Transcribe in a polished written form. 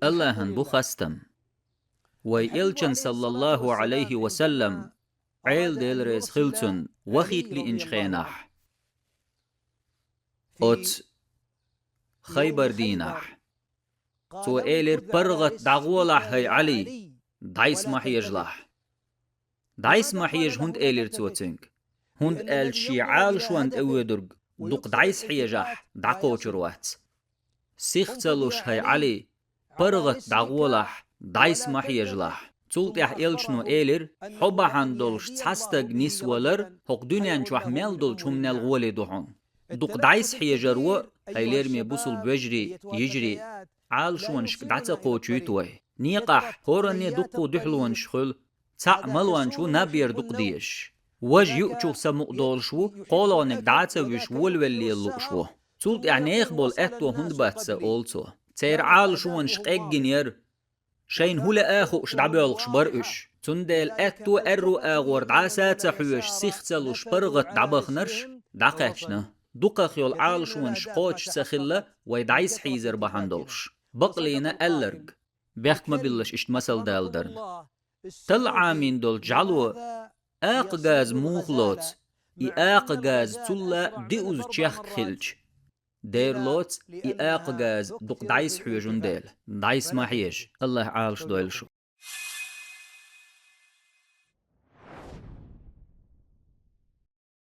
اللهن بخستم ويلچن صلى الله عليه وسلم عيل ديل ريز خلتن وخيت لي إنش خيناح أوت خيبر ديناح تو إيلر برغت دعغولح هي علي دايس ما يجلح دايس ما يج هند إيلر توتنك هند آل شيعال شواند أودرق دوق دايس حيجاح دعقو جروات سيختلوش هي علي برغت دعغولح دايس ما يجلح تولت يح إلشنو إيلر حبا هندولش تستق نسولر هق دنيان شوح ميلدول شمنا الغولي دوحون دوق دايس حيجرو هيلير مي بوصل بجري يجري عال شوانش دعتا قوچويتوي نيقح هورني دوقو دحلوان شخل تع ملوان شو نابير دوق ديش وج يؤچو سمق دول شو قولونك دعتا وش ولولي اللوق شو تولت يعني يخبول اتو هند باتسا اولتو تير عال شوانش قيجنير شين هولا آخو شدعبيالق شبرقش تندل اتو ارو آغور دعاسا تحوش سيختلو شبرغت دعبخنرش دعقاتشنا دوقا خيول عال شوانش قوش سخلة ويدعيس حيزر بحندولش بقلينا ألرق بيخت ما بيلش اشت مسل دالدرن طلع من دول جعلو آق موخلوت اي آق تلا ديوز تشيخ خلج دير لوت اي آق دوق دعيس حيجون ديل دعيس ما حيج الله عالش دويل شو